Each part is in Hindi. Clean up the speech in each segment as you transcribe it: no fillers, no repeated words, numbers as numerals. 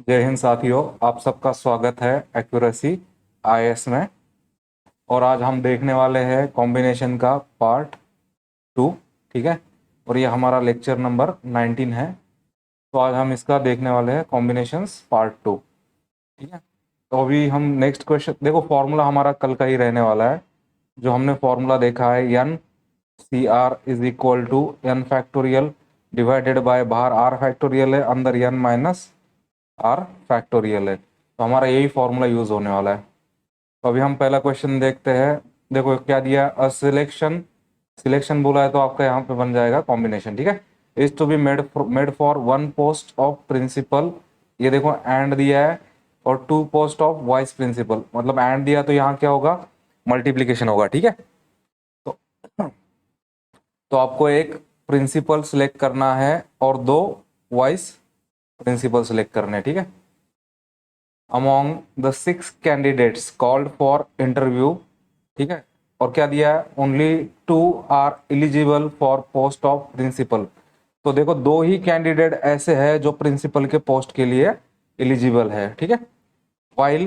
जय हिंद साथियों, आप सबका स्वागत है एक्यूरेसी आईएएस में। और आज हम देखने वाले हैं कॉम्बिनेशन का पार्ट 2। ठीक है, और ये हमारा लेक्चर नंबर 19 है। तो आज हम इसका देखने वाले हैं कॉम्बिनेशंस पार्ट 2। ठीक है, तो अभी हम नेक्स्ट क्वेश्चन देखो। फॉर्मूला हमारा कल का ही रहने वाला है। जो हमने फॉर्मूला देखा है, N C R is equal to N factorial divided by, बाहर आर फैक्टोरियल है, अंदर एन माइनस आर फैक्टोरियल है। तो हमारा यही फॉर्मूला यूज होने वाला है। तो अभी हम पहला क्वेश्चन देखते हैं। देखो क्या दिया, अ सिलेक्शन, सिलेक्शन बोला है तो आपका यहाँ पे बन जाएगा कॉम्बिनेशन। ठीक है, is to be made for one post of principal. ये देखो एंड दिया है, और two post of vice principal, मतलब एंड दिया तो यहाँ क्या होगा, मल्टीप्लीकेशन होगा। ठीक है, तो आपको एक प्रिंसिपल सिलेक्ट करना है और दो वाइस प्रिंसिपल सिलेक्ट करने हैं। ठीक है, among the 6 candidates called for interview। ठीक है, और क्या दिया है, only 2 are eligible for post of principal. तो देखो दो ही कैंडिडेट ऐसे हैं जो प्रिंसिपल के पोस्ट के लिए एलिजिबल है। ठीक है, while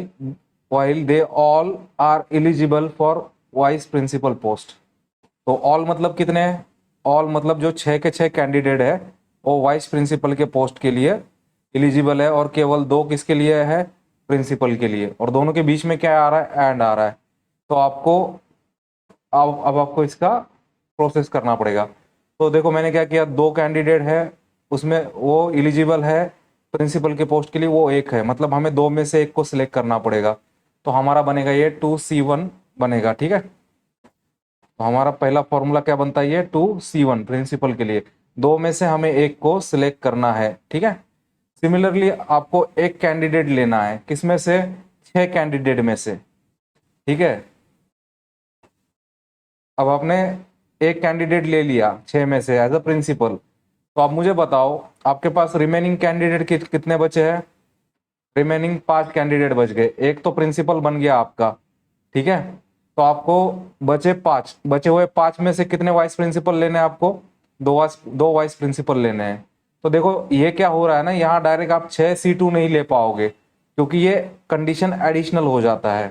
while they all are eligible for vice principal post. तो ऑल मतलब कितने, ऑल मतलब जो 6 के 6 कैंडिडेट है वो वाइस प्रिंसिपल के पोस्ट के लिए एलिजिबल है, और केवल दो किसके लिए है, प्रिंसिपल के लिए। और दोनों के बीच में क्या आ रहा है, एंड आ रहा है। तो आपको अब आपको इसका प्रोसेस करना पड़ेगा। तो देखो मैंने क्या किया, दो कैंडिडेट है, उसमें वो एलिजिबल है प्रिंसिपल के पोस्ट के लिए, वो एक है, मतलब हमें दो में से एक को सिलेक्ट करना पड़ेगा। तो हमारा बनेगा ये 2C1 बनेगा। ठीक है, तो हमारा पहला फॉर्मूला क्या बनता है, ये 2C1 प्रिंसिपल के लिए, दो में से हमें एक को सिलेक्ट करना है। ठीक है, सिमिलरली आपको एक कैंडिडेट लेना है, किसमें से, 6 कैंडिडेट में से। ठीक है, अब आपने एक कैंडिडेट ले लिया 6 में से एज अ प्रिंसिपल। तो आप मुझे बताओ आपके पास रिमेनिंग कैंडिडेट कितने बचे हैं। रिमेनिंग 5 कैंडिडेट बच गए, एक तो प्रिंसिपल बन गया आपका। ठीक है, तो आपको बचे 5, बचे हुए 5 में से कितने वाइस प्रिंसिपल लेने हैं आपको, दो वाइस प्रिंसिपल लेने हैं। तो देखो ये क्या हो रहा है ना, यहाँ डायरेक्ट आप 6C2 नहीं ले पाओगे, क्योंकि ये कंडीशन एडिशनल हो जाता है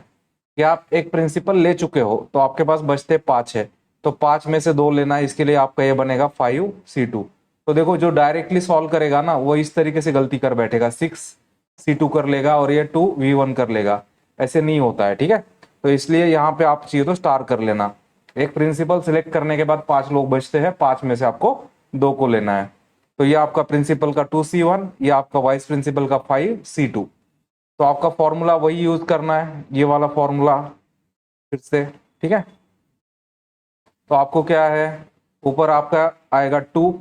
कि आप एक प्रिंसिपल ले चुके हो, तो आपके पास बचते 5 है, तो 5 में से 2 लेना है, इसके लिए आपका ये बनेगा 5C2। तो देखो जो डायरेक्टली सॉल्व करेगा ना, वो इस तरीके से गलती कर बैठेगा, 6C2 कर लेगा और ये 2V1 कर लेगा। ऐसे नहीं होता है। ठीक है, तो इसलिए यहाँ पे आप चाहिए तो स्टार कर लेना। एक प्रिंसिपल सिलेक्ट करने के बाद 5 लोग बचते हैं, 5 में से आपको 2 को लेना है। तो ये आपका प्रिंसिपल का 2C1, ये आपका वाइस प्रिंसिपल का 5C2। तो आपका फॉर्मूला वही यूज करना है, ये वाला फॉर्मूला फिर से। ठीक है, तो आपको क्या है, ऊपर आपका आएगा 2,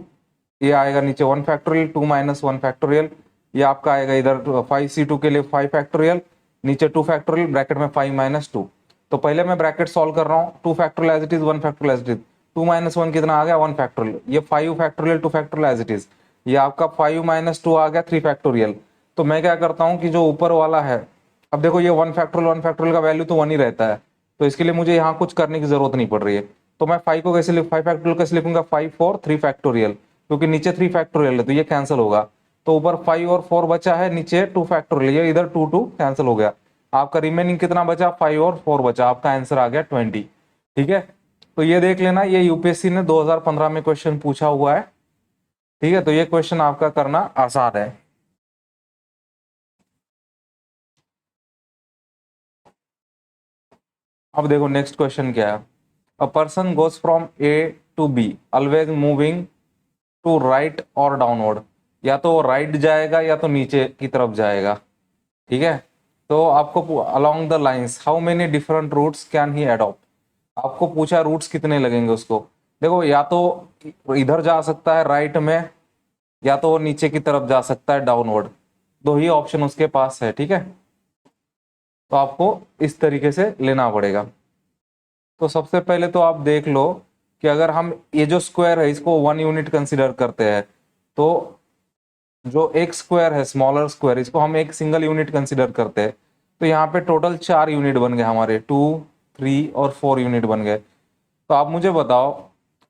ये आएगा नीचे 1 फैक्टोरियल, 2 माइनस 1 फैक्टोरियल, ये आपका आएगा इधर 5C2 के लिए 5 फैक्टोरियल, नीचे 2 फैक्टोरियल, ब्रैकेट में 5 माइनस 2। तो पहले मैं ब्रैकेट सॉल्व कर रहा हूँ, 2 factorial as it is, 1 factorial as it is, 2 minus 1 कितना आ गया, 1 फैक्टोरियल, ये 5 factorial 2 factorial as it is, ये आपका 5 माइनस 2 आ गया 3 फैक्टोरियल। तो मैं क्या करता हूँ कि जो ऊपर वाला है, अब देखो ये 1 फैक्टोरियल का वैल्यू तो 1 ही रहता है, तो इसके लिए मुझे यहाँ कुछ करने की जरूरत नहीं पड़ रही है। तो मैं 5 को कैसे 5 फैक्टोरियल कैसे लिखूंगा, 5 4 3 फैक्टोरियल, क्योंकि नीचे 3 फैक्टोरियल है तो ये कैंसिल होगा। तो ऊपर 5 और 4 बचा है, नीचे 2 फैक्टोरियल, ये इधर 2 2 कैंसिल हो गया। आपका रिमेनिंग कितना बचा, 5 और 4 बचा, आपका आंसर आ गया 20। ठीक है, तो ये देख लेना, ये यूपीएससी ने 2015 में क्वेश्चन पूछा हुआ है। ठीक है, तो ये क्वेश्चन आपका करना आसान है। अब देखो नेक्स्ट क्वेश्चन क्या है, a person goes from A to B always moving to right और डाउनवर्ड। या तो वो राइट जाएगा या तो नीचे की तरफ जाएगा। ठीक है, तो आपको along the lines how many different routes can he adopt. आपको पूछा रूट्स कितने लगेंगे उसको। देखो या तो इधर जा सकता है राइट में, या तो वो नीचे की तरफ जा सकता है डाउनवर्ड, दो ही ऑप्शन उसके पास है। ठीक है, तो आपको इस तरीके से लेना पड़ेगा। तो सबसे पहले तो आप देख लो कि अगर हम ये जो स्क्वायर है इसको 1 यूनिट कंसिडर करते हैं, तो जो एक स्क्वायर है स्मॉलर स्क्वायर, इसको हम एक सिंगल यूनिट कंसिडर करते हैं। तो यहाँ पे टोटल 4 यूनिट बन गए हमारे, 2 3 और 4 यूनिट बन गए। तो आप मुझे बताओ,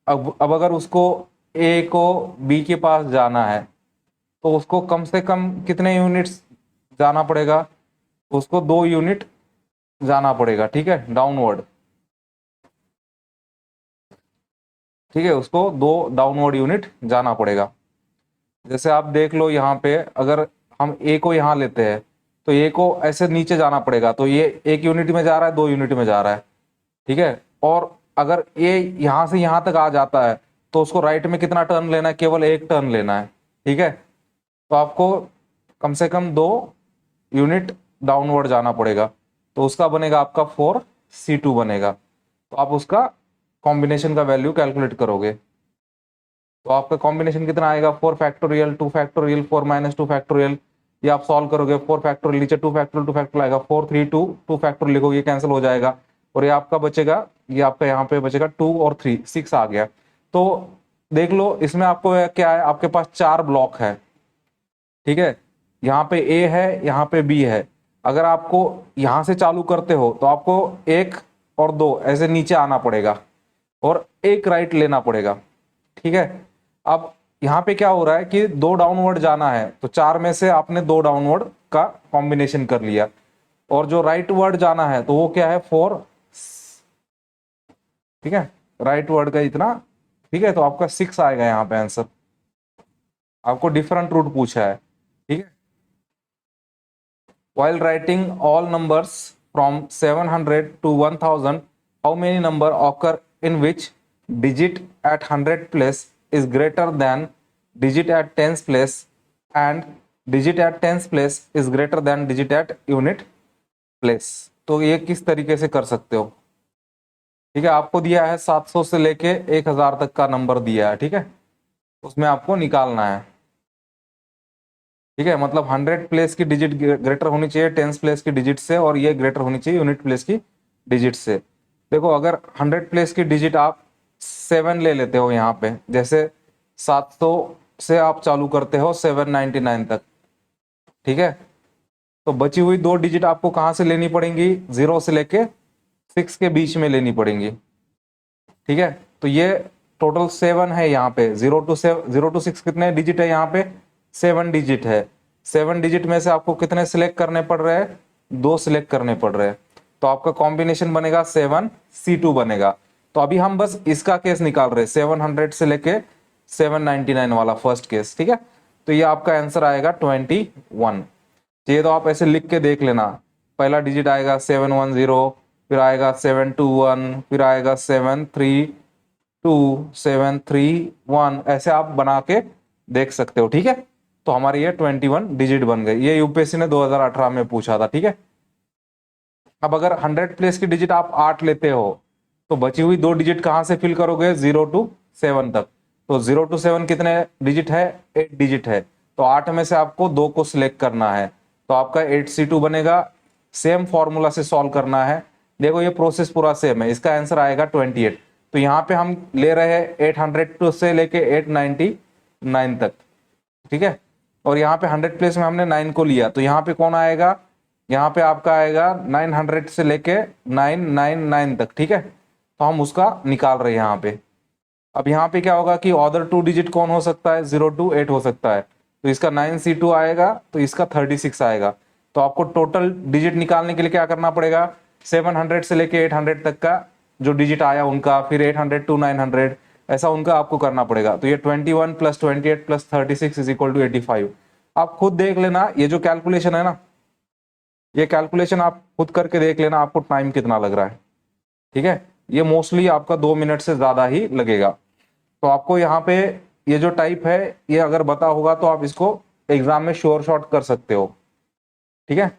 अब अगर उसको ए को बी के पास जाना है, तो उसको कम से कम कितने यूनिट्स जाना पड़ेगा, उसको 2 यूनिट जाना पड़ेगा, ठीक है, डाउनवर्ड, ठीक है, उसको 2 डाउनवर्ड यूनिट जाना पड़ेगा। जैसे आप देख लो यहाँ पे, अगर हम ए को यहाँ लेते हैं तो ए को ऐसे नीचे जाना पड़ेगा, तो ये 1 यूनिट में जा रहा है, 2 यूनिट में जा रहा है, ठीक है। और अगर ए यहाँ से यहाँ तक आ जाता है तो उसको राइट में कितना टर्न लेना है, केवल 1 टर्न लेना है, ठीक है। तो आपको कम से कम 2 यूनिट डाउनवर्ड जाना पड़ेगा, तो उसका बनेगा आपका 4c2 बनेगा। तो आप उसका कॉम्बिनेशन का वैल्यू कैलकुलेट करोगे तो आपका कॉम्बिनेशन कितना आएगा, 4 फैक्टोरियल 2 फैक्टोरियल 4 माइनस 2 फैक्टोरियल। ये आप सॉल्व करोगे, 4 फैक्टोरियल नीचे 2 फैक्टोरियल 2 फैक्टोरियल आएगा, 4 3 2 2 फैक्टोरियल लिखोगे, ये कैंसिल हो जाएगा और ये आपका बचेगा, ये आपका यहाँ पे बचेगा 2 और 3 6 आ गया। तो देख लो इसमें आपको क्या है, आपके पास 4 ब्लॉक है, ठीक है। यहाँ पे ए है, यहाँ पे बी है। अगर आपको यहाँ से चालू करते हो तो आपको 1 और 2 ऐसे नीचे आना पड़ेगा और 1 राइट लेना पड़ेगा, ठीक है। अब यहाँ पे क्या हो रहा है कि 2 डाउनवर्ड जाना है, तो 4 में से आपने 2 डाउनवर्ड का कॉम्बिनेशन कर लिया, और जो राइट वर्ड जाना है तो वो क्या है 4, ठीक है, राइट वर्ड का इतना, ठीक है। तो आपका 6 आएगा यहाँ पे आंसर, आपको डिफरेंट रूट पूछा है, ठीक है। While writing all numbers from 700 to 1000, how many number occur in which digit at 100 place is greater than digit at tens place and digit at tens place is greater than digit at unit place? तो ये किस तरीके से कर सकते हो, ठीक है। आपको दिया है 700 से लेके 1000 तक का नंबर दिया है, ठीक है, उसमें आपको निकालना है, ठीक है। मतलब 100 प्लेस की डिजिट ग्रेटर होनी चाहिए टेंस प्लेस की डिजिट से, और ये ग्रेटर होनी चाहिए यूनिट प्लेस की डिजिट से। देखो अगर 100 प्लेस की डिजिट आप 7 ले लेते हो यहाँ पे, जैसे 700 से आप चालू करते हो 799 तक, ठीक है, तो बची हुई 2 डिजिट आपको कहाँ से लेनी पड़ेंगी, 0 से लेके 6 के बीच में लेनी पड़ेंगी, ठीक है। तो ये टोटल 7 है यहाँ पे, 0 to 6 कितने डिजिट है यहाँ पे, 7 डिजिट है। 7 डिजिट में से आपको कितने सिलेक्ट करने पड़ रहे हैं, 2 सिलेक्ट करने पड़ रहे हैं, तो आपका कॉम्बिनेशन बनेगा 7c2 बनेगा। तो अभी हम बस इसका केस निकाल रहे हैं, 700 से लेके 799 वाला फर्स्ट केस, ठीक है। तो ये आपका आंसर आएगा 21। ये तो आप ऐसे लिख के देख लेना, पहला डिजिट आएगा 710, फिर आएगा 721, फिर आएगा 732 731, ऐसे आप बना के देख सकते हो, ठीक है। तो हमारी ये 21 डिजिट बन गई, ये यूपीएससी ने 2018 में पूछा था, ठीक है। अब अगर 100 प्लेस की डिजिट आप 8 लेते हो तो बची हुई 2 डिजिट कहां से फिल करोगे, 0 to 7 तक। तो 0 to 7 कितने डिजिट है, 8 डिजिट है, तो 8 में से आपको 2 को सिलेक्ट करना है, तो आपका 8c2 बनेगा। सेम फॉर्मूला से सॉल्व करना है, देखो ये प्रोसेस पूरा सेम है, इसका आंसर आएगा 28। तो यहाँ पे हम ले रहे हैं 800 से लेके 899 तक, ठीक है, और यहाँ पे 100 प्लेस में हमने 9 को लिया, तो यहाँ पे कौन आएगा, यहाँ पे आपका आएगा 900 से लेके 999 तक, ठीक है। तो हम उसका निकाल रहे हैं यहाँ पे। अब यहाँ पे क्या होगा कि अदर 2 डिजिट कौन हो सकता है, 0 to 8 हो सकता है, तो इसका 9c2 आएगा, तो इसका 36 आएगा। तो आपको टोटल डिजिट निकालने के लिए क्या करना पड़ेगा, 700 से लेके 800 तक का जो डिजिट आया उनका, फिर 800 to 900, ऐसा उनका आपको करना पड़ेगा। तो ये 21 + 28 + 36 = 85। आप खुद देख लेना, ये जो कैलकुलेशन है ना, ये कैलकुलेशन आप खुद करके देख लेना आपको टाइम कितना लग रहा है, ठीक है। ये मोस्टली आपका 2 मिनट से ज्यादा ही लगेगा। तो आपको यहाँ पे ये जो टाइप है, ये अगर बता होगा तो आप इसको एग्जाम में श्योर शॉट कर सकते हो, ठीक है।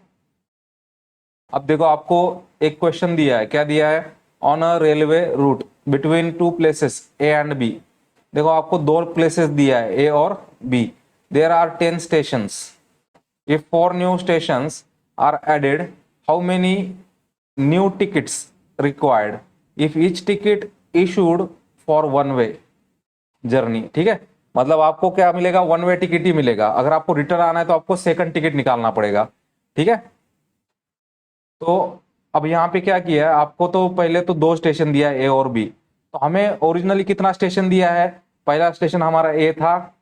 अब देखो आपको एक क्वेश्चन दिया है, क्या दिया है, on a railway route between 2 places A and B. देखो आपको 2 प्लेसेस दिया है, ए और B. There are 10 stations, if 4 new stations are added, how many new tickets required if each ticket issued for 1 way journey, ठीक है। मतलब आपको क्या मिलेगा, 1 वे टिकट ही मिलेगा। अगर आपको रिटर्न आना है तो आपको सेकंड टिकट निकालना पड़ेगा, ठीक है। तो अब यहाँ पे क्या किया है, आपको तो पहले तो 2 स्टेशन दिया है, ए और बी। तो हमें ओरिजिनली कितना स्टेशन दिया है, पहला स्टेशन हमारा ए था,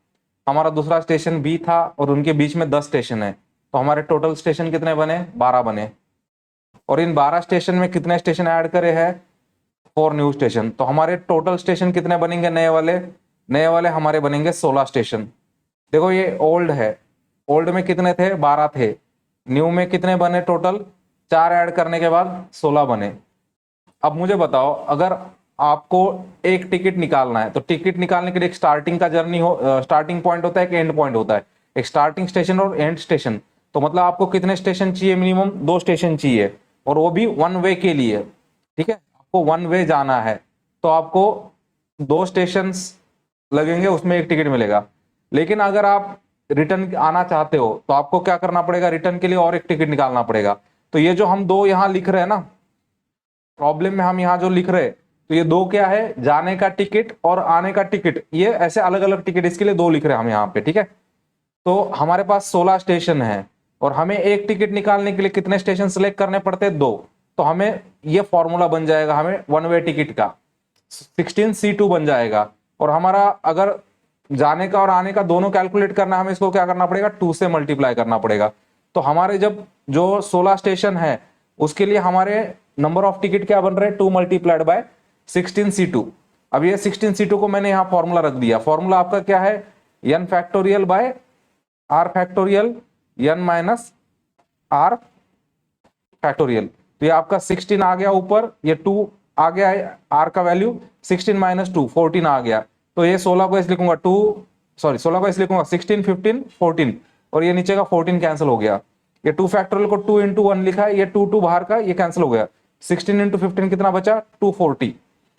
हमारा दूसरा स्टेशन बी था, और उनके बीच में 10 स्टेशन है, तो हमारे टोटल स्टेशन कितने बने, 12 बने। और इन 12 स्टेशन में कितने स्टेशन ऐड करे हैं, 4 न्यू स्टेशन। तो हमारे टोटल स्टेशन कितने बनेंगे नए वाले, नए वाले हमारे बनेंगे 16 स्टेशन। देखो ये ओल्ड है, ओल्ड में कितने थे, 12 थे। न्यू में कितने बने टोटल, 4 ऐड करने के बाद 16 बने। अब मुझे बताओ, अगर आपको एक टिकट निकालना है तो टिकट निकालने के लिए एक स्टार्टिंग का जर्नी हो, स्टार्टिंग पॉइंट होता है, एक एंड पॉइंट होता है, एक स्टार्टिंग स्टेशन और एंड स्टेशन। तो मतलब आपको कितने स्टेशन चाहिए, मिनिमम 2 स्टेशन चाहिए, और वो भी वन वे के लिए। ठीक है, आपको वन वे जाना है तो आपको 2 स्टेशन लगेंगे, उसमें एक टिकट मिलेगा। लेकिन अगर आप रिटर्न आना चाहते हो तो आपको क्या करना पड़ेगा, रिटर्न के लिए और एक टिकट निकालना पड़ेगा। तो ये जो हम 2 यहाँ लिख रहे हैं ना, प्रॉब्लम में हम यहाँ जो लिख रहे हैं, तो ये 2 क्या है, जाने का टिकट और आने का टिकट, ये ऐसे अलग अलग टिकट, इसके लिए 2 लिख रहे हैं हम यहाँ पे। ठीक है, तो हमारे पास 16 स्टेशन है और हमें एक टिकट निकालने के लिए कितने स्टेशन सिलेक्ट करने पड़ते हैं, 2। तो हमें ये फॉर्मूला बन जाएगा, हमें वन वे टिकट का 16C2 बन जाएगा। और हमारा अगर जाने का और आने का दोनों कैलकुलेट करना है, हमें इसको क्या करना पड़ेगा, 2 से मल्टीप्लाई करना पड़ेगा। तो हमारे जब जो 16 स्टेशन है उसके लिए हमारे नंबर ऑफ टिकट क्या बन रहे हैं, 2 मल्टीप्लाइड बाय 16C2। अब ये 16C2 को मैंने यहाँ फॉर्मूला रख दिया। फॉर्मूला आपका क्या है, n factorial by r factorial n minus r factorial. तो ये आपका 16 आ गया ऊपर, ये 2 आ गया है, r का वैल्यू 16 माइनस 2 14 आ गया। तो ये 16 को ऐसे लिखूंगा 16 को ऐसे लिखूंगा 16 15 14, और ये नीचे का 14 कैंसिल हो गया। ये 2 फैक्टोरियल को 2 इंटू 1 लिखा है, ये 2 बाहर का, ये कैंसिल हो गया। 16 इंटू 15 कितना बचा, 240।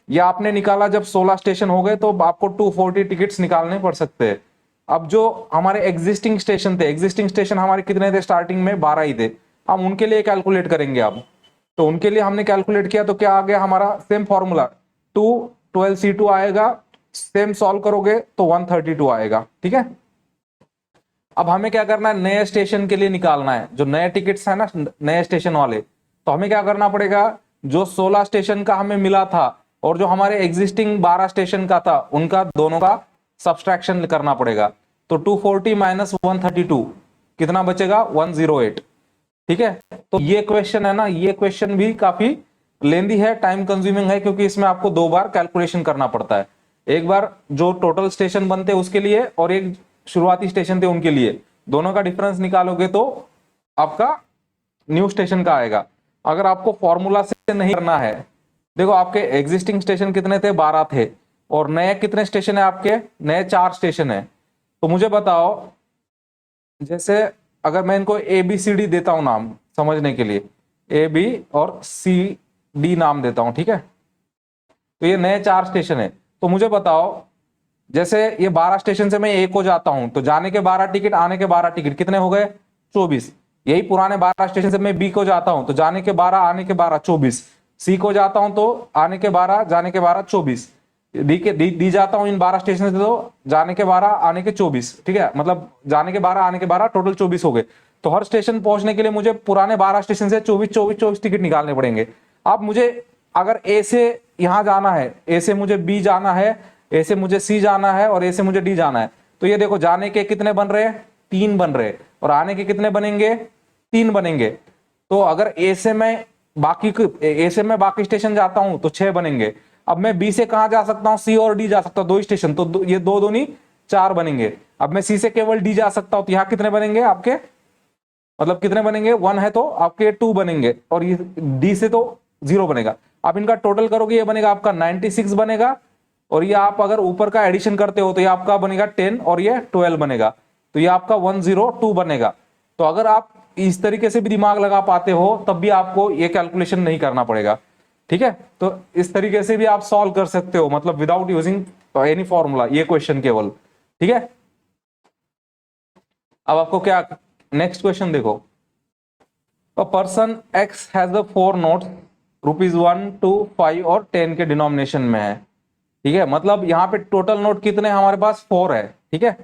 ये आपने निकाला जब 16 स्टेशन हो गए तो आपको 240 टिकट्स निकालने पड़ सकते हैं। अब जो हमारे एग्जिस्टिंग स्टेशन थे, एग्जिस्टिंग स्टेशन हमारे कितने थे, स्टार्टिंग में 12 ही थे, हम उनके लिए कैलकुलेट करेंगे अब। तो उनके लिए हमने कैलकुलेट किया तो क्या आ गया हमारा, सेम फॉर्मूला 2 12C2 आएगा, सेम सॉल्व करोगे तो 132 आएगा। ठीक है, अब हमें क्या करना है, नए स्टेशन के लिए निकालना है, जो नए टिकट्स है ना, नए स्टेशन वाले। तो हमें क्या करना पड़ेगा, जो 16 स्टेशन का हमें मिला था और जो हमारे एग्जिस्टिंग 12 स्टेशन का था, उनका दोनों का सब्सट्रैक्शन करना पड़ेगा। तो 240 माइनस 132 कितना बचेगा, 108। ठीक है, तो ये क्वेश्चन है ना, ये क्वेश्चन भी काफी लेंदी है, टाइम कंज्यूमिंग है, क्योंकि इसमें आपको 2 बार कैलकुलेशन करना पड़ता है। एक बार जो टोटल स्टेशन बनते हैं उसके लिए, और एक शुरुआती स्टेशन थे उनके लिए, दोनों का डिफरेंस निकालोगे तो आपका न्यू स्टेशन का आएगा। अगर आपको फॉर्मूला से नहीं करना है, देखो आपके एग्जिस्टिंग स्टेशन कितने थे, 12 थे, और नए कितने स्टेशन है आपके, नए 4 स्टेशन है। तो मुझे बताओ, जैसे अगर मैं इनको ABCD देता हूं नाम समझने के लिए, AB और CD नाम देता हूं, ठीक है, तो ये नए 4 स्टेशन है। तो मुझे बताओ, जैसे ये 12 स्टेशन से मैं A को जाता हूं तो जाने के 12 टिकट, आने के 12 टिकट कितने हो गए, 24। यही पुराने 12 स्टेशन से मैं B को जाता हूं तो जाने के 12, आने के 12, 24। C को जाता हूं तो आने के 12, जाने के 12, 24। डी जाता हूं इन 12 स्टेशन से तो जाने के 12, आने के 24। ठीक है, मतलब जाने के 12, आने के 12, टोटल 24 हो गए। तो हर स्टेशन पहुंचने के लिए मुझे पुराने 12 स्टेशन से 24 टिकट निकालने पड़ेंगे। अब मुझे अगर A से यहां जाना है, A से मुझे B जाना है, A से मुझे C जाना है, और A से मुझे D जाना है, तो ये देखो जाने के कितने बन रहे हैं, 3 बन रहे, और आने के कितने बनेंगे, 3 बनेंगे। तो अगर A से मैं बाकी स्टेशन जाता हूं तो 6 बनेंगे। अब मैं B से कहां जा सकता हूं, C और D जा सकता हूं, 2 स्टेशन, तो ये 2 दूनी 4 बनेंगे। अब मैं C से केवल D जा सकता हूं तो यहां कितने बनेंगे आपके, मतलब कितने बनेंगे, 1 है तो आपके 2 बनेंगे, और ये D से तो 0 बनेगा। अब इनका टोटल करोगे, ये बनेगा आपका 96 बनेगा, और ये आप अगर ऊपर का एडिशन करते हो तो ये आपका बनेगा 10 और ये 12 बनेगा, तो ये आपका 102 बनेगा। तो अगर आप इस तरीके से भी दिमाग लगा पाते हो तब भी आपको ये कैलकुलेशन नहीं करना पड़ेगा। ठीक है, तो इस तरीके से भी आप सॉल्व कर सकते हो, मतलब विदाउट यूजिंग एनी फॉर्मूला, ये क्वेश्चन केवल। ठीक है, अब आपको क्या, नेक्स्ट क्वेश्चन देखो, a person x has the 4 notes ₹1 to 5 और 10 के डिनोमिनेशन में है। ठीक है, मतलब यहाँ पे टोटल नोट कितने हमारे पास, 4 है। ठीक है,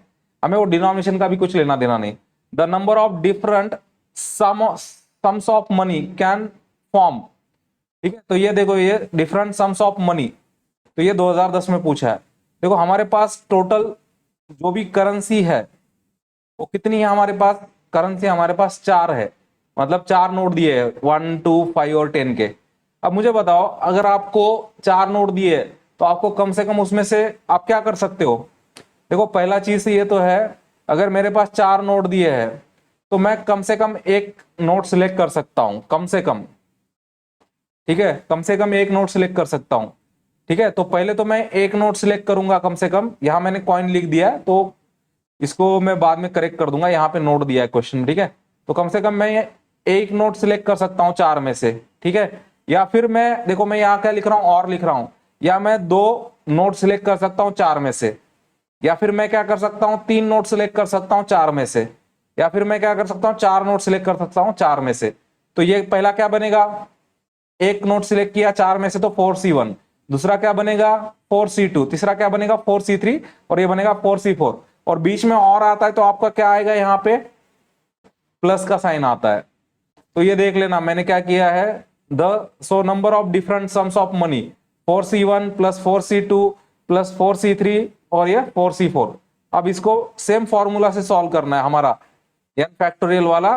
हमें वो डिनोमिनेशन का भी कुछ लेना देना नहीं। The number of different sums of money can form. ठीक है, तो ये देखो, ये डिफरेंट सम्स ऑफ मनी, तो ये 2010 में पूछा है। देखो हमारे पास टोटल जो भी करेंसी है वो कितनी है हमारे पास, करेंसी हमारे पास 4 है, मतलब 4 नोट दिए हैं, 1 2 5 और 10 के। अब मुझे बताओ अगर आपको 4 नोट दिए तो आपको कम से कम उसमें से आप क्या कर सकते हो। देखो पहला चीज ये तो है, अगर मेरे पास 4 नोट दिए हैं तो मैं कम से कम एक नोट सिलेक्ट कर सकता हूं, कम से कम, ठीक है, कम से कम एक नोट सिलेक्ट कर सकता हूं। ठीक है, तो पहले तो मैं एक नोट सिलेक्ट करूंगा कम से कम, यहां मैंने कॉइन लिख दिया है तो इसको मैं बाद में करेक्ट कर दूंगा, यहाँ पे नोट दिया है क्वेश्चन में, ठीक है। तो कम से कम मैं एक नोट सिलेक्ट कर सकता हूँ 4 में से, ठीक है। या फिर मैं देखो मैं यहाँ क्या लिख रहा हूँ और लिख रहा हूँ, या मैं 2 नोट सिलेक्ट कर सकता हूँ 4 में से, या फिर मैं क्या कर सकता हूँ 3 नोट सिलेक्ट कर सकता हूँ 4 में से, या फिर मैं क्या कर सकता हूँ 4 नोट सिलेक्ट कर सकता हूँ 4 में से। तो ये पहला क्या बनेगा, एक नोट सिलेक्ट किया 4 में से तो 4C1, दूसरा क्या बनेगा 4C2, तीसरा क्या बनेगा 4C3, और ये बनेगा 4C4, और बीच में और आता है तो आपका क्या आएगा यहाँ पे प्लस का साइन आता है। तो ये देख लेना मैंने क्या किया है, so number of different sums of money 4C1 plus 4C2 plus 4C3 और ये 4C4। अब इसको सेम फॉर्मूला से सॉल्व करना है हमारा, n फैक्टोरियल वाला,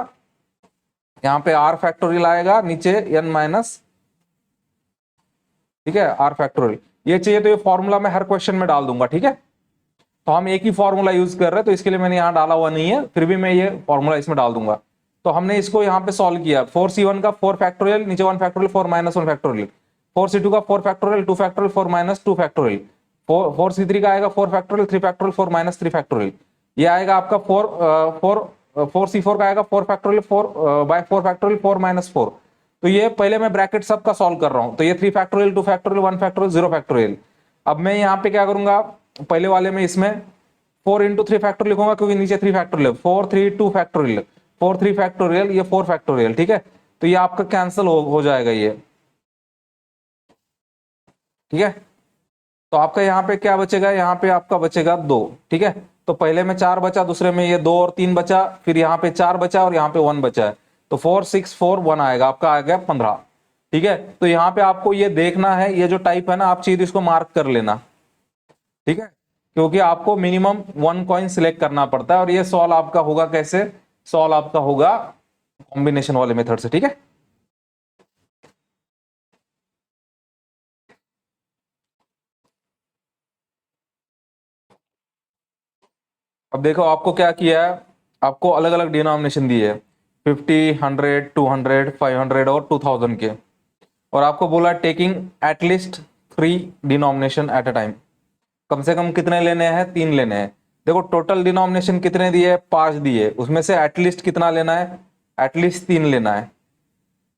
यहाँ पे r फैक्टोरियल आएगा, नीचे n माइनस, ठीक है, r फैक्टोरियल। ये चाहिए तो ये फॉर्मूला मैं हर क्वेश्चन में डाल दूंगा, ठीक है। तो हम एक ही फॉर्मूला यूज कर रहे हैं तो इसके लिए मैंने यहाँ डाला हुआ नहीं है, फिर भी मैं ये फॉर्मूला इसमें डाल दूंगा। तो हमने इसको यहाँ पे सॉल्व किया, 4C1 का 4 फैक्टोरियल, नीचे 1 फैक्टोरियल, 4 माइनस 1 फैक्टोरियल, 4C2 का 4 factorial, 2 factorial, 4 minus 2 factorial, 4C3 का आएगा 4 फैक्टोरियल, 3 फैक्टोरियल, 4 माइनस 3 फैक्टोरियल। ये आएगा आपका 4C4 का आएगा 4 फैक्टोरियल, 4 बाय 4 फैक्टोरियल, 4 माइनस 4। तो ये पहले मैं ब्रैकेट सबका सॉल्व कर रहा हूँ, तो ये 3 फैक्टोरियल, 2 फैक्टोरियल, 1 फैक्टोरियल, 0 फैक्टोरियल। अब मैं यहाँ पे क्या करूंगा, पहले वाले में इसमें 4 इंटू 3 फैक्टोरियल लिखूंगा क्योंकि नीचे 3 फैक्टोरियल, 4 3 2 फैक्टोरियल, 4 3 फैक्टोरियल, ये 4 फैक्टोरियल, ठीक है। तो ये आपका कैंसिल हो जाएगा ये, ठीक है। तो आपका यहाँ पे क्या बचेगा, यहाँ पे आपका बचेगा 2, ठीक है। तो पहले में 4 बचा, दूसरे में ये 2 और 3 बचा, फिर यहाँ पे 4 बचा और यहाँ पे 1 बचा है, तो 4 6 4 1 आएगा, आपका आ गया 15, ठीक है। तो यहाँ पे आपको ये देखना है, ये जो टाइप है ना, आप चीज इसको मार्क कर लेना, ठीक है, क्योंकि आपको मिनिमम 1 कॉइन सिलेक्ट करना पड़ता है। और ये सॉल्व आपका होगा कैसे, सॉल्व आपका होगा कॉम्बिनेशन वाले मेथड से, ठीक है। अब देखो आपको क्या किया है, आपको अलग अलग डिनोमिनेशन दिए है, 50 100 200 500 और 2000 के, और आपको बोला taking at least 3 denomination at a time. कम से कम कितने लेने हैं, 3 लेने हैं। देखो टोटल डिनोमिनेशन कितने दिए, 5 दिए, उसमें से एटलीस्ट कितना लेना है, एटलीस्ट 3 लेना है।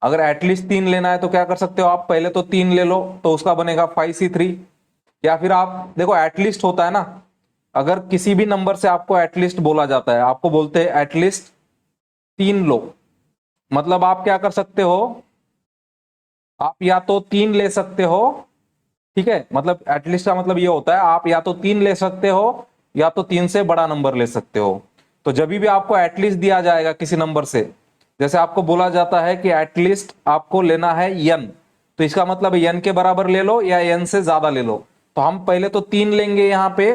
अगर एटलीस्ट 3 लेना है तो क्या कर सकते हो आप, पहले तो 3 ले लो तो उसका बनेगा 5C3, या फिर आप देखो एटलीस्ट होता है ना, अगर किसी भी नंबर से आपको एटलीस्ट बोला जाता है, आपको बोलते हैं एटलीस्ट 3 लो, मतलब आप क्या कर सकते हो, आप या तो 3 ले सकते हो, ठीक है, मतलब एटलीस्ट का मतलब ये होता है आप या तो 3 ले सकते हो या तो 3 से बड़ा नंबर ले सकते हो। तो जब भी आपको एटलीस्ट दिया जाएगा किसी नंबर से, जैसे आपको बोला जाता है कि एटलीस्ट आपको लेना है n, तो इसका मतलब n के बराबर ले लो या n से ज्यादा ले लो। तो हम पहले तो 3 लेंगे यहाँ पे,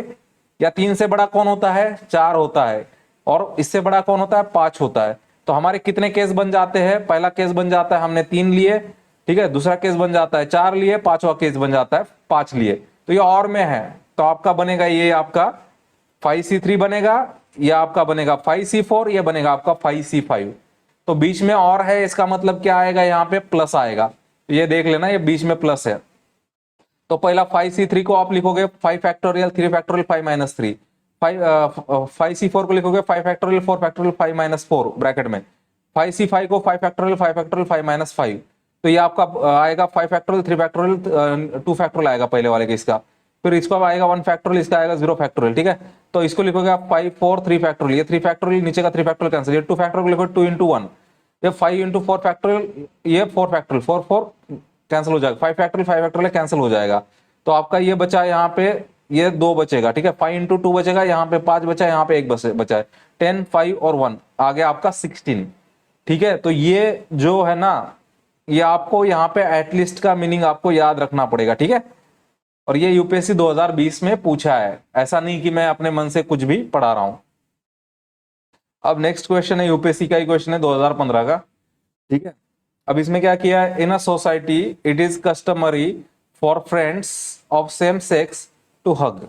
या 3 से बड़ा कौन होता है, 4 होता है, और इससे बड़ा कौन होता है, 5 होता है। तो हमारे कितने केस बन जाते हैं, पहला केस बन जाता है हमने 3 लिए, ठीक है, दूसरा केस बन जाता है 4 लिए, पांचवा केस बन जाता है 5 लिए। तो ये और में है, तो आपका बनेगा ये आपका 5C3 बनेगा, या आपका बनेगा 5C4, ये बनेगा आपका 5C5। तो बीच में और है, इसका मतलब क्या आएगा, यहाँ पे प्लस आएगा, तो ये देख लेना ये बीच में प्लस है। तो पहला 5C3 को आप लिखोगे 5 फैक्टोरियल 3 फैक्टोरियल 5 माइनस 3, 5C4 को लिखोगे 5 फैक्टोरियल 4 फैक्टोरियल 5 माइनस 4 ब्रैकेट में, 5C5 को 5 फैक्टोरियल 5 फैक्टोरियल 5 माइनस 5। तो ये आपका आएगा 5 फैक्टोरियल 3 फैक्टोरियल 2 फैक्टोरियल आएगा पहले वाले के, इसका फिर इसका आएगा 1 फैक्टोरियल, इसका आएगा 0 फैक्टोरियल, ठीक है। तो इसको लिखोगे आप 5 4 3 फैक्टोरियल, ये 3 फैक्टोरियल नीचे का 3 फैक्टोरियल कैंसिल, ये 2 फैक्टोरियल लिखोगे 2 इंटू 1, ये 5 इंटू 4 फैक्टोरियल, ये 4 फैक्टोरियल 4 4 कैंसिल हो जाएगा, 5 फैक्टोरियल 5 फैक्टोरियल कैंसिल हो जाएगा। तो आपका ये बचा यहाँ पे, ये 2 बचेगा, ठीक है, 5 इंटू 2 बचेगा, यहाँ पे 5 बचा, यहाँ पे 1 बचा है, 10 5 और 1 आ गया आपका 16, ठीक है। तो ये जो है ना, ये आपको यहाँ पे एटलीस्ट का मीनिंग आपको याद रखना पड़ेगा, ठीक है। और ये यूपीएससी 2020 में पूछा है, ऐसा नहीं कि मैं अपने मन से कुछ भी पढ़ा रहा हूं। अब नेक्स्ट क्वेश्चन है, यूपीएससी का ही क्वेश्चन है 2015 का, ठीक है। अब इसमें क्या किया है, in a society it is customary for friends of same sex to hug,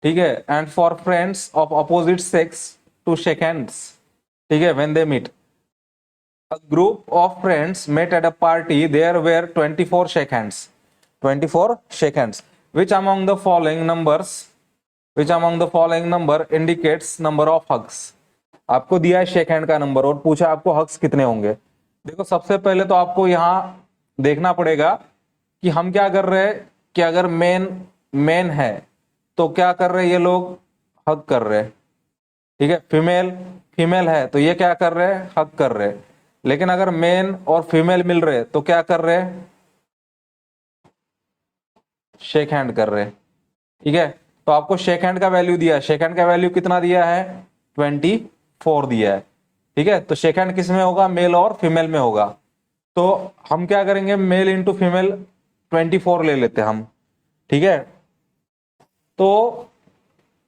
ठीक है, and for friends of opposite sex to shake hands, ठीक है, when they meet. A group of friends met at a party. There were 24 shake hands. 24 shake hands. Which among the following numbers, which among the following number indicates number of hugs? आपको दिया है शेक हैंड का नंबर और पूछा आपको हग्स कितने होंगे। देखो सबसे पहले तो आपको यहां देखना पड़ेगा कि हम क्या कर रहे हैं, कि अगर मेन मेन है तो क्या कर रहे हैं, ये लोग हग कर रहे हैं, ठीक है। फीमेल फीमेल है तो ये क्या कर रहे हैं, हग कर रहे हैं। लेकिन अगर मेन और फीमेल मिल रहे तो क्या कर रहे हैं, शेक हैंड कर रहे हैं, ठीक है। तो आपको शेक हैंड का वैल्यू दिया है, शेक हैंड का वैल्यू कितना दिया है, 24 दिया है, ठीक है। तो शेक हैंड किस में होगा, मेल और फीमेल में होगा। तो हम क्या करेंगे, मेल इंटू फीमेल 24 ले लेते हैं हम, ठीक है। तो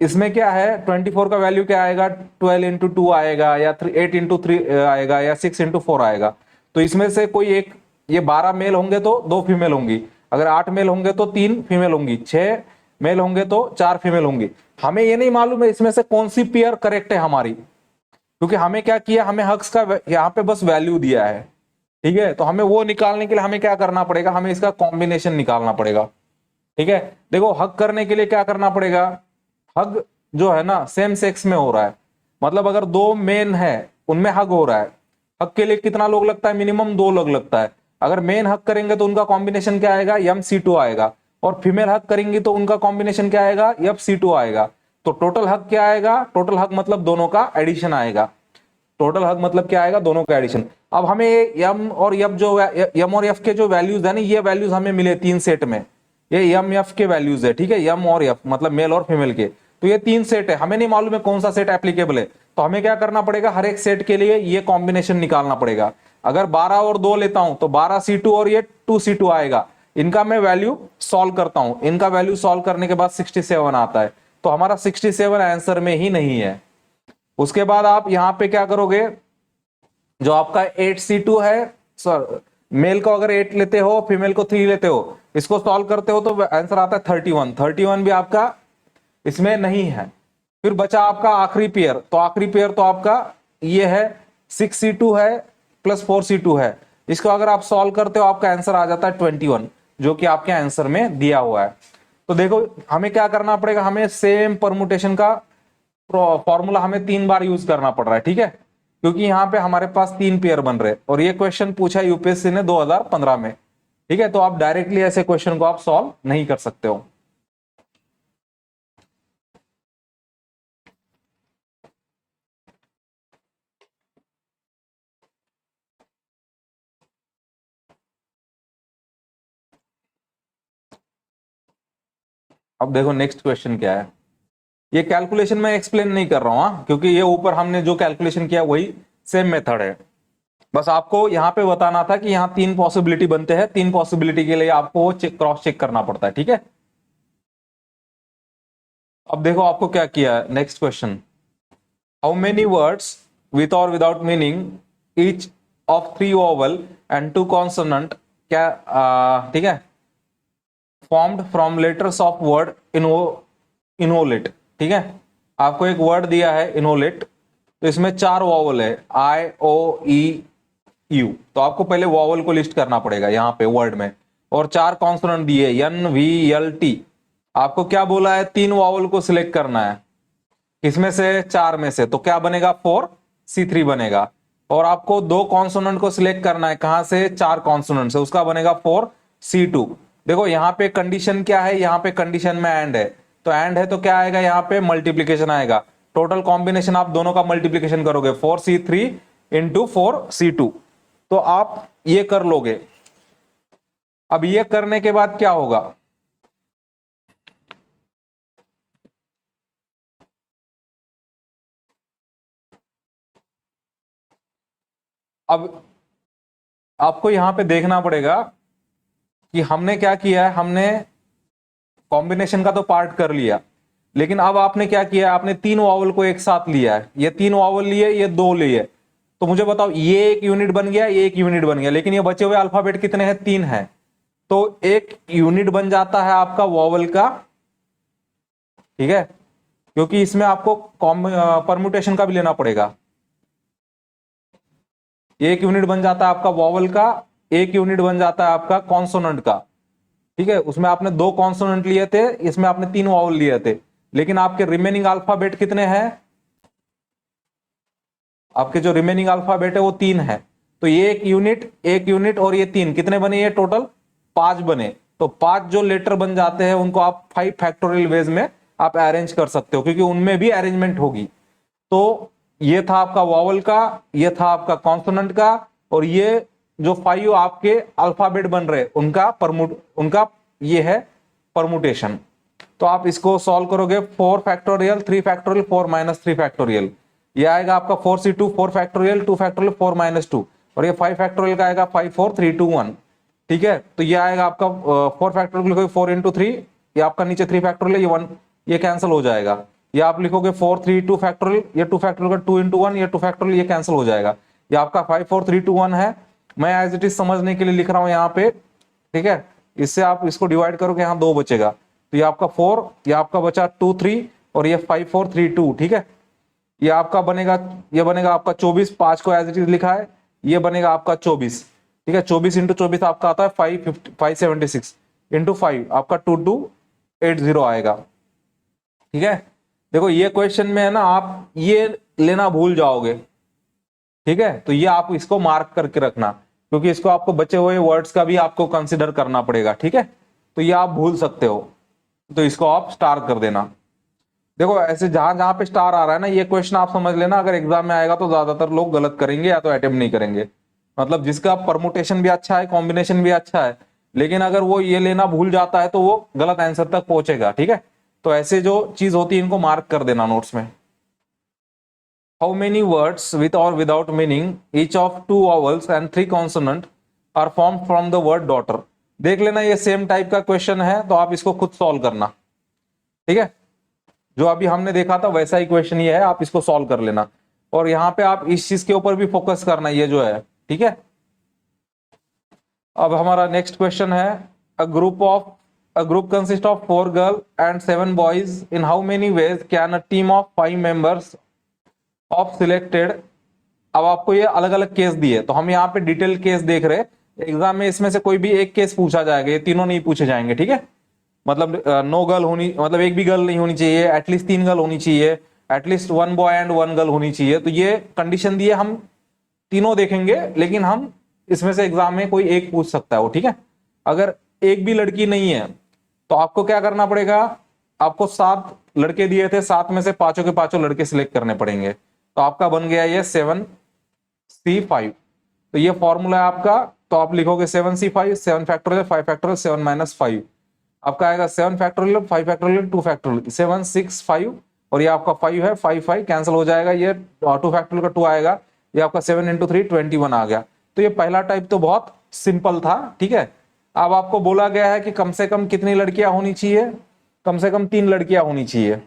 इसमें क्या है, 24 का वैल्यू क्या आएगा, 12 इंटू 2 आएगा, या 8 इंटू 3 आएगा, या 6 इंटू 4 आएगा। तो इसमें से कोई एक, ये 12 मेल होंगे तो 2 फीमेल होंगी, अगर 8 मेल होंगे तो 3 फीमेल होंगी, 6 मेल होंगे तो 4 फीमेल होंगी। हमें ये नहीं मालूम है इसमें से कौन सी पेयर करेक्ट है हमारी, क्योंकि हमें क्या किया, हमें हक्स का यहाँ पे बस वैल्यू दिया है, ठीक है। तो हमें वो निकालने के लिए हमें क्या करना पड़ेगा, हमें इसका कॉम्बिनेशन निकालना पड़ेगा, ठीक है। देखो हग करने के लिए क्या करना पड़ेगा, हग जो है ना सेम सेक्स में हो रहा है, मतलब अगर 2 मेन है उनमें हग हो रहा है, हग के लिए कितना लोग लगता है, मिनिमम 2 लोग लगता है। अगर मेन हग करेंगे तो उनका कॉम्बिनेशन क्या आएगा, MC2 आएगा, और फीमेल हग करेंगे तो उनका कॉम्बिनेशन क्या आएगा, FC2 आएगा। तो टोटल हग क्या आएगा, टोटल हग मतलब दोनों का एडिशन आएगा, टोटल हग मतलब क्या आएगा, दोनों का एडिशन। अब हमें यम और यफ जो यम और यफ के जो वैल्यूज है ना, ये वैल्यूज हमें मिले 3 सेट में, ये यम यफ के वैल्यूज है, ठीक है, यम और यफ मतलब मेल और फीमेल के। तो ये 3 सेट है, हमें नहीं मालूम है कौन सा सेट एप्लीकेबल है, तो हमें क्या करना पड़ेगा, हर एक सेट के लिए ये कॉम्बिनेशन निकालना पड़ेगा। अगर 12 और 2 लेता हूं तो 12C2 और ये 2C2 आएगा, इनका मैं वैल्यू सॉल्व करता हूं, इनका वैल्यू सॉल्व करने के बाद 67 आता है, तो हमारा 67 आंसर में ही नहीं है। उसके बाद आप यहां पे क्या करोगे, जो आपका 8C2 है, सर मेल को अगर 8 लेते हो, फीमेल को 3 लेते हो, इसको सॉल्व करते हो तो आंसर आता है 31, 31 भी आपका इसमें नहीं है। फिर बचा आपका आखिरी पेयर, तो आखिरी पेयर तो आपका ये है 6C2 है प्लस 4C2 है, इसको अगर आप सॉल्व करते हो आपका आंसर आ जाता है 21, जो कि आपके आंसर में दिया हुआ है। तो देखो हमें क्या करना पड़ेगा, हमें सेम परमुटेशन का फॉर्मूला हमें 3 बार यूज करना पड़ रहा है, ठीक है, क्योंकि यहां पे हमारे पास 3 पेयर बन रहे और ये क्वेश्चन पूछा यूपीएससी ने 2015 में, ठीक है। तो आप डायरेक्टली ऐसे क्वेश्चन को आप सॉल्व नहीं कर सकते हो। अब देखो नेक्स्ट क्वेश्चन क्या है, ये कैलकुलेशन मैं एक्सप्लेन नहीं कर रहा हूं, क्योंकि ये ऊपर हमने जो कैलकुलेशन किया वही सेम मेथड है। बस आपको यहां पे बताना था कि यहां 3 पॉसिबिलिटी बनते हैं, 3 पॉसिबिलिटी के लिए आपको क्रॉस चेक करना पड़ता है, ठीक है। अब देखो आपको क्या किया है, next question, how many words with और without meaning each of 3 vowel and 2 consonant, क्या ठीक है, formed from letters of word enolate, ठीक है। आपको एक वर्ड दिया है इनोलेट, तो इसमें 4 वॉवल है, I O E U, तो आपको पहले वॉवल को लिस्ट करना पड़ेगा यहां पे वर्ड में, और 4 कॉन्सोनेंट दिए NVLT। आपको क्या बोला है, 3 वॉवल को सिलेक्ट करना है, किसमें से, 4 में से, तो क्या बनेगा 4C3 बनेगा। और आपको 2 कॉन्सोनेंट को सिलेक्ट करना है, कहां से, 4 कॉन्सोनेंट से, उसका बनेगा 4C2। देखो यहां पे कंडीशन क्या है, यहां पे कंडीशन में एंड है, तो एंड है तो क्या आएगा, यहां पे मल्टीप्लीकेशन आएगा, टोटल कॉम्बिनेशन आप दोनों का मल्टीप्लीकेशन करोगे 4C3 इंटू 4C2, तो आप ये कर लोगे। अब ये करने के बाद क्या होगा, अब आपको यहां पे देखना पड़ेगा कि हमने क्या किया है, हमने कॉम्बिनेशन का तो पार्ट कर लिया, लेकिन अब आपने क्या किया, आपने 3 वावल को एक साथ लिया है, ये 3 वावल लिए, ये 2 लिए, तो मुझे बताओ ये एक यूनिट बन गया, ये एक यूनिट बन गया, लेकिन ये बचे हुए अल्फाबेट कितने हैं, 3 है, तो एक यूनिट बन जाता है आपका वावल का, ठीक है, क्योंकि इसमें आपको परमुटेशन का भी लेना पड़ेगा। एक यूनिट बन जाता है आपका वॉवल का, एक यूनिट बन जाता है आपका कॉन्सोनेंट का, ठीक है, उसमें आपने 2 कॉन्सोनेंट लिए थे, इसमें आपने 3 वॉवल लिए थे, लेकिन आपके रिमेनिंग अल्फाबेट कितने हैं, आपके जो रिमेनिंग अल्फाबेट है वो 3 है, तो ये एक यूनिट और ये 3 कितने बने, ये टोटल 5 बने, तो 5 जो लेटर बन जाते हैं उनको आप 5 फैक्टोरियल वेज में आप अरेंज कर सकते हो, क्योंकि उनमें भी अरेंजमेंट होगी। तो ये था आपका वॉवल का, ये था आपका कॉन्सोनेंट का, और ये जो 5 आपके अल्फाबेट बन रहे उनका ये है परमुटेशन। तो आप इसको सॉल्व करोगे, 4 फैक्टोरियल 3 फैक्टोरियल 4 माइनस 3 फैक्टोरियल, ये आएगा आपका 4c2 4 फैक्टोरियल 2 फैक्टोरियल 4 माइनस 2, और ये 5 फैक्टोरियल का आएगा 5 4 3 2 1, ठीक है। तो ये आएगा आपका 4 फैक्टोरियल 4 इंटू 3, ये आपका नीचे 3 फैक्टोरियल, ये 1, ये कैंसिल हो जाएगा, ये आप लिखोगे 4 3 2 फैक्टोरियल, ये 2 फैक्टोरियल का 2 इंटू 1, ये 2 फैक्टोरियल, ये कैंसिल हो जाएगा, ये आपका 5 4 3 2 1 है। मैं एज इट इज समझने के लिए लिख रहा हूं यहाँ पे, ठीक है, इससे आप इसको डिवाइड करोगे, यहाँ 2 बचेगा, तो ये आपका 4, ये आपका बचा 2 3, और ये 5 4 3 2, ठीक है, ये आपका बनेगा, ये बनेगा आपका 24, 5 को एज इट इज लिखा है, ये बनेगा आपका 24, ठीक है, 24 इंटू 24 आपका आता है 576 इंटू 5 आपका 2280 आएगा, ठीक है। देखो ये क्वेश्चन में है ना, आप ये लेना भूल जाओगे, ठीक है, तो ये आप इसको मार्क करके रखना, क्योंकि इसको आपको बचे हुए वर्ड्स का भी आपको कंसिडर करना पड़ेगा, ठीक है, तो ये आप भूल सकते हो, तो इसको आप स्टार कर देना। देखो ऐसे जहां जहां पे स्टार आ रहा है ना, ये क्वेश्चन आप समझ लेना, अगर एग्जाम में आएगा तो ज्यादातर लोग गलत करेंगे या तो अटेम्प्ट नहीं करेंगे, मतलब जिसका परमुटेशन भी अच्छा है, कॉम्बिनेशन भी अच्छा है, लेकिन अगर वो ये लेना भूल जाता है तो वो गलत आंसर तक पहुंचेगा, ठीक है। तो ऐसे जो चीज होती है इनको मार्क कर देना नोट्स में। हाउ मेनी वर्ड्स विथ और without meaning each of 2 vowels and 3 consonant are form from the word daughter. देख लेना, ये सेम टाइप का क्वेश्चन है, तो आप इसको खुद सॉल्व करना, ठीक है, जो अभी हमने देखा था वैसा ही क्वेश्चन ये है, आप इसको सॉल्व कर लेना, और यहां पे आप इस चीज के ऊपर भी फोकस करना, ये जो है, ठीक है। अब हमारा नेक्स्ट क्वेश्चन है, a group consist of 4 girl and 7 boys, in how many ways can a team of 5 members of selected. अब आपको ये अलग अलग केस दिए, तो हम यहाँ पे डिटेल केस देख रहे हैं, एग्जाम में इसमें से कोई भी एक केस पूछा जाएगा, ये तीनों नहीं पूछे जाएंगे, ठीक है, मतलब नो गर्ल होनी, मतलब एक भी गर्ल नहीं होनी चाहिए, एटलीस्ट 3 गर्ल होनी चाहिए, एटलीस्ट 1 बॉय एंड 1 गर्ल होनी चाहिए, तो ये कंडीशन दिए, हम तीनों देखेंगे, लेकिन हम इसमें से एग्जाम में कोई एक पूछ सकता है वो, ठीक है। अगर एक भी लड़की नहीं है तो आपको क्या करना पड़ेगा, आपको 7 लड़के दिए थे, 7 में से पांचों के पांचों लड़के सिलेक्ट करने पड़ेंगे, तो आपका बन गया ये 7c5, तो ये फॉर्मूला है आपका, तो आप लिखोगे 7c5 7 फैक्टोरियल 5 फैक्टोरियल 7 माइनस 5, आपका आएगा 7 फैक्टोरियल 5 फैक्टोरियल 2 फैक्टोरियल 7 6 5, और ये आपका 5 है, 5 कैंसिल हो जाएगा, ये 2 फैक्टोरियल का 2 आएगा, ये आपका 7 इंटू 3 21 आ गया। तो ये पहला टाइप तो बहुत सिंपल था, ठीक है। अब आपको बोला गया है कि कम से कम कितनी लड़कियां होनी चाहिए, कम से कम 3 लड़कियां होनी चाहिए।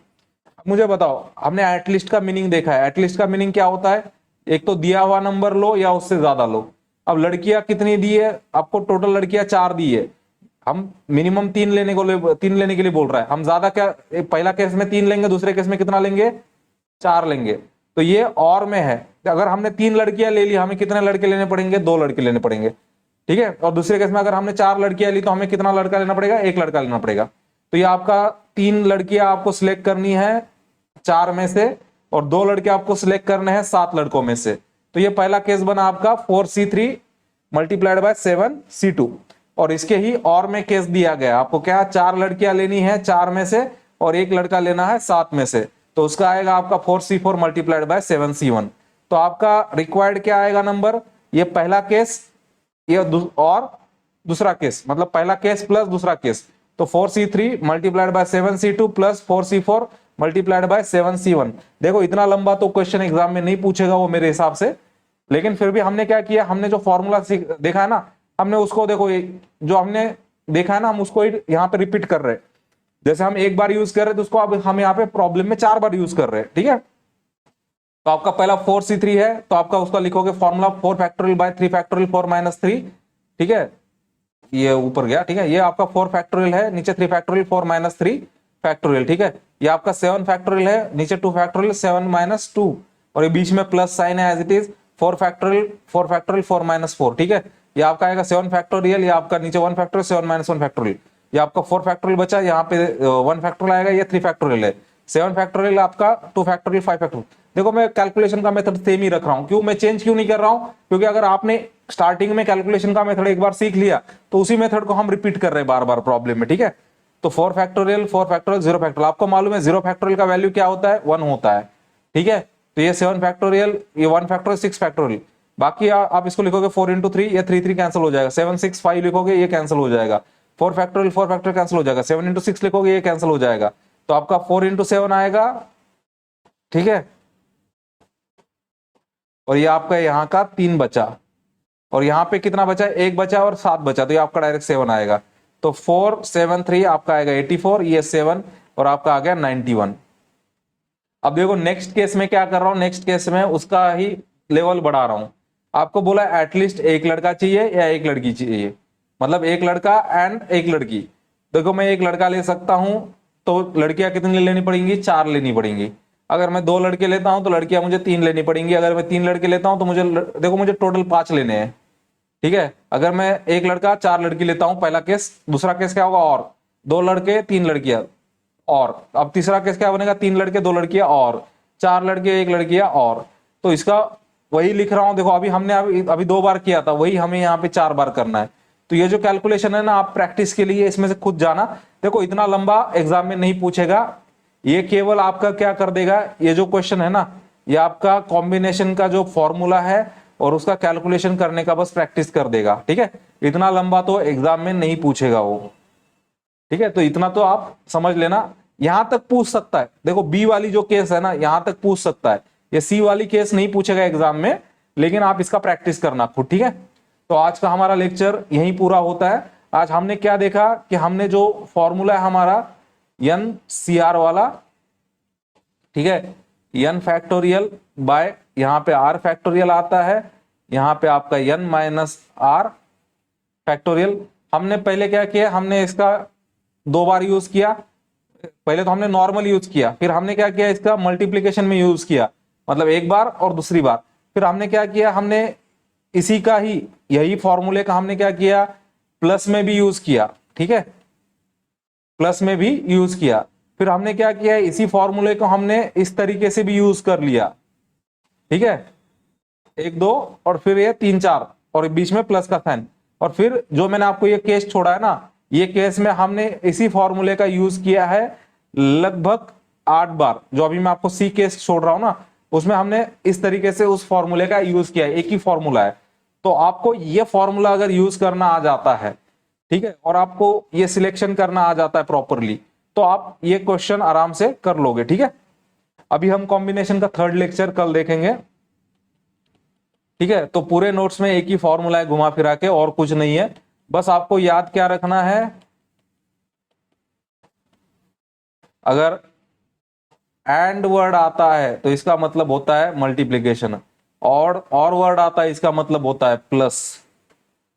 मुझे बताओ, हमने एटलीस्ट का मीनिंग देखा है, एटलीस्ट का मीनिंग क्या होता है, एक तो दिया हुआ नंबर लो या उससे ज्यादा लो। अब लड़कियां कितनी दी है आपको, टोटल लड़कियां 4 दी है, हम मिनिमम 3 लेने के लिए बोल रहा है, हम ज्यादा क्या, पहला केस में 3 लेंगे, दूसरे केस में कितना लेंगे, 4 लेंगे, तो ये और में है, अगर हमने 3 लड़कियां ले ली, हमें कितने लड़के लेने पड़ेंगे, 2 लड़के लेने पड़ेंगे, ठीक है। और दूसरे केस में अगर हमने 4 लड़कियां ली तो हमें कितना लड़का लेना पड़ेगा, 1 लड़का लेना पड़ेगा। तो ये आपका 3 लड़कियां आपको सिलेक्ट करनी है 4 में से, और 2 लड़के आपको सिलेक्ट करने हैं 7 लड़कों में से। तो ये पहला केस बना आपका 4c3 मल्टीप्लाइड बाय 7c2, और इसके ही और में केस दिया गया आपको, क्या 4 लड़कियां लेनी है 4 में से, और 1 लड़का लेना है 7 में से, तो उसका आएगा आपका 4c4 मल्टीप्लाइड बाय 7c1। तो आपका रिक्वायर्ड क्या आएगा नंबर, ये पहला केस, ये और दूसरा केस, मतलब पहला केस प्लस दूसरा केस, तो 4c3 multiplied by 7c2 plus 4c4 multiplied by 7c1। देखो इतना लंबा तो क्वेश्चन एग्जाम में नहीं पूछेगा वो मेरे हिसाब से, लेकिन फिर भी हमने क्या किया, हमने जो फॉर्मूला देखा है ना, हमने उसको, देखो जो हमने देखा है ना, हम उसको यहाँ पे रिपीट कर रहे हैं। जैसे हम एक बार यूज कर रहे हैं तो उसको अब हम यहाँ पे प्रॉब्लम में 4 बार यूज कर रहे हैं, ठीक है। तो आपका पहला 4c3 है, तो आपका उसका लिखोगे formula 4 factorial by 3 factorial 4 minus 3, ठीक है, ये ऊपर गया, ठीक है। ये आपका 4 फैक्टोरियल है, नीचे 3 फैक्टोरियल 4 माइनस 3 फैक्टोरियल, ठीक है। ये आपका 7 फैक्टोरियल है, नीचे 2 फैक्टोरियल 7 माइनस 2, और ये बीच में प्लस साइन है as it is 4 factorial 4 factorial 4 minus 4, ठीक है। ये आपका आएगा 7 फैक्टोरियल, ये आपका नीचे 1 फैक्टोरियल 7 माइनस 1 फैक्टोरियल, ये आपका 4 फैक्टोरियल बचा, यहाँ पे 1 फैक्टोरियल आएगा, ये 3 फैक्टोरियल है, 7 फैक्टोरियल आपका 2 फैक्टोरियल 5 फैक्टोरियल। देखो मैं कैलकुलेशन का मेथड सेम ही रख रहा हूं, क्यों मैं चेंज क्यों नहीं कर रहा हूं, क्योंकि अगर आपने स्टार्टिंग में कैलकुलेशन का मेथड एक बार सीख लिया तो उसी मेथड को हम रिपीट कर रहे हैं बार बार प्रॉब्लम में, ठीक है। तो 4 फैक्टोरियल 4 फैक्टोरियल 0 फैक्टोरियल, आपको मालूम है 0 फैक्टोरियल का वैल्यू क्या होता है, 1 होता है, ठीक है। तो ये 7 फैक्टोरियल, ये 1 फैक्टोरियल 6 फैक्टोरियल, बाकी आप इसको लिखोगे 4 इंटू 3, ये 3 3 कैंसिल हो जाएगा, 7 6 5 लिखोगे ये कैंसिल हो जाएगा, 4 फैक्टोरियल कैंसिल हो जाएगा, 7 इंटू 6 लिखोगे ये कैंसिल हो जाएगा, तो आपका 4 इंटू 7 आएगा, ठीक है। और ये आपका यहाँ का 3 बचा, और यहाँ पे कितना बचा, 1 बचा और 7 बचा, तो ये आपका डायरेक्ट 7 आएगा। तो 4 7 3 आपका आएगा 84, ये 7 और आपका आ गया 91। अब देखो नेक्स्ट केस में क्या कर रहा हूं, नेक्स्ट केस में उसका ही लेवल बढ़ा रहा हूं। आपको बोला एटलीस्ट एक लड़का चाहिए या एक लड़की चाहिए, मतलब एक लड़का एंड एक लड़की। देखो मैं एक लड़का ले सकता हूं तो लड़कियां कितनी लेनी पड़ेंगी, 4 लेनी पड़ेंगी। अगर मैं 2 लड़के लेता हूं तो लड़कियां मुझे 3 लेनी पड़ेंगी। अगर मैं 3 लड़के लेता हूं तो मुझे टोटल 5 लेने हैं, ठीक है। अगर मैं एक लड़का 4 लड़की लेता हूं, पहला केस। दूसरा केस क्या होगा, और 2 लड़के 3 लड़कियां, और अब तीसरा केस क्या बनेगा, 3 लड़के 2 लड़कियां, और 4 लड़के 1 लड़कियां, और तो इसका वही लिख रहा हूं। देखो अभी हमने अभी 2 बार किया था, वही हमें यहाँ पे 4 बार करना है। तो ये जो कैलकुलेशन है ना, आप प्रैक्टिस के लिए इसमें से खुद जाना। देखो इतना लंबा एग्जाम में नहीं पूछेगा, ये केवल आपका क्या कर देगा, ये जो क्वेश्चन है ना, ये आपका कॉम्बिनेशन का जो फॉर्मूला है और उसका कैलकुलेशन करने का बस प्रैक्टिस कर देगा, ठीक है। इतना लंबा तो एग्जाम में नहीं पूछेगा वो, ठीक है। तो इतना तो आप समझ लेना, यहां तक पूछ सकता है। देखो बी वाली जो केस है ना, यहां तक पूछ सकता है, ये सी वाली केस नहीं पूछेगा एग्जाम में, लेकिन आप इसका प्रैक्टिस करना खुद, ठीक है। तो आज का हमारा लेक्चर यहीं पूरा होता है। आज हमने क्या देखा कि हमने जो फॉर्मूला है हमारा एन सी आर वाला, ठीक है, एन फैक्टोरियल बाय यहां पे आर फैक्टोरियल आता है, यहां पे आपका एन माइनस आर फैक्टोरियल। हमने पहले क्या किया, हमने इसका 2 बार यूज किया। पहले तो हमने नॉर्मल यूज किया, फिर हमने क्या किया, इसका मल्टीप्लीकेशन में यूज किया, मतलब एक बार और दूसरी बार। फिर हमने क्या किया, हमने इसी का ही, यही फॉर्मूले का हमने क्या किया, प्लस में भी यूज किया, ठीक है, प्लस में भी यूज किया। फिर हमने क्या किया, इसी फॉर्मूले को हमने इस तरीके से भी यूज कर लिया, ठीक है, 1 2 और फिर ये 3 4 और बीच में प्लस का साइन। और फिर जो मैंने आपको ये केस छोड़ा है ना, ये केस में हमने इसी फॉर्मूले का यूज किया है लगभग 8 बार। जो अभी मैं आपको सी केस छोड़ रहा हूं ना, उसमें हमने इस तरीके से उस फॉर्मूले का यूज किया है, एक ही फॉर्मूला है। तो आपको ये फॉर्मूला अगर यूज करना आ जाता है, ठीक है, और आपको ये सिलेक्शन करना आ जाता है प्रॉपरली, तो आप ये क्वेश्चन आराम से कर लोगे, ठीक है। अभी हम कॉम्बिनेशन का 3rd लेक्चर कल देखेंगे, ठीक है। तो पूरे नोट्स में एक ही फॉर्मूला है घुमा फिरा के, और कुछ नहीं है। बस आपको याद क्या रखना है, अगर एंड वर्ड आता है तो इसका मतलब होता है मल्टीप्लीकेशन, और वर्ड आता है इसका मतलब होता है प्लस।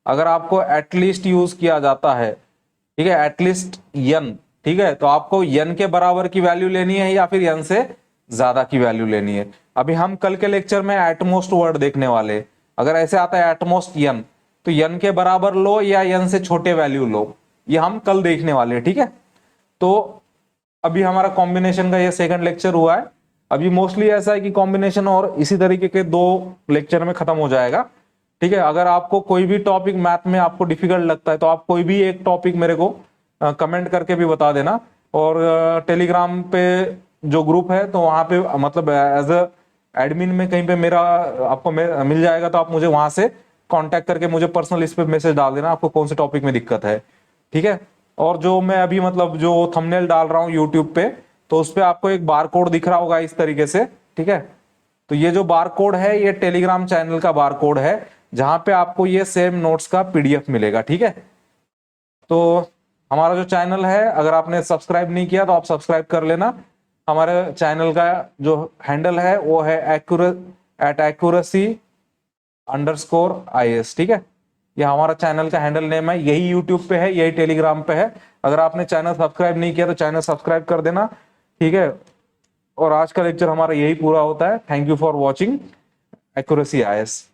अगर आपको एटलीस्ट यूज किया जाता है, ठीक है, एटलीस्ट यन, ठीक है, तो आपको यन के बराबर की वैल्यू लेनी है या फिर यन से ज्यादा की वैल्यू लेनी है। अभी हम कल के लेक्चर में एटमोस्ट वर्ड देखने वाले। अगर ऐसे आता है एटमोस्ट यन, तो यन के बराबर लो या यन से छोटे वैल्यू लो, ये हम कल देखने वाले हैं, ठीक है। तो अभी हमारा कॉम्बिनेशन का ये 2nd लेक्चर हुआ है। अभी मोस्टली ऐसा है कि कॉम्बिनेशन और इसी तरीके के 2 लेक्चर में खत्म हो जाएगा, ठीक है। अगर आपको कोई भी टॉपिक मैथ में आपको डिफिकल्ट लगता है तो आप कोई भी एक टॉपिक मेरे को कमेंट करके भी बता देना। और टेलीग्राम पे जो ग्रुप है तो वहां पे मतलब एज अ एडमिन में कहीं पे मेरा आपको मिल जाएगा, तो आप मुझे वहां से कांटेक्ट करके मुझे पर्सनल इस पे मैसेज डाल देना आपको कौन से टॉपिक में दिक्कत है, ठीक है। और जो मैं अभी मतलब जो थंबनेल डाल रहा हूँ यूट्यूब पे, तो उस पे आपको एक बार कोड दिख रहा होगा इस तरीके से, ठीक है। तो ये जो बार कोड है ये टेलीग्राम चैनल का बार कोड है, जहां पे आपको ये सेम नोट्स का PDF मिलेगा, ठीक है। तो हमारा जो चैनल है, अगर आपने सब्सक्राइब नहीं किया तो आप सब्सक्राइब कर लेना। हमारे चैनल का जो हैंडल है वो है accuracy_IS, ठीक है। ये हमारा चैनल का हैंडल नेम है, यही यूट्यूब पे है, यही टेलीग्राम पे है। अगर आपने चैनल सब्सक्राइब नहीं किया तो चैनल सब्सक्राइब कर देना, ठीक है। और आज का लेक्चर हमारा यही पूरा होता है। Thank you for watching Accuracy IS।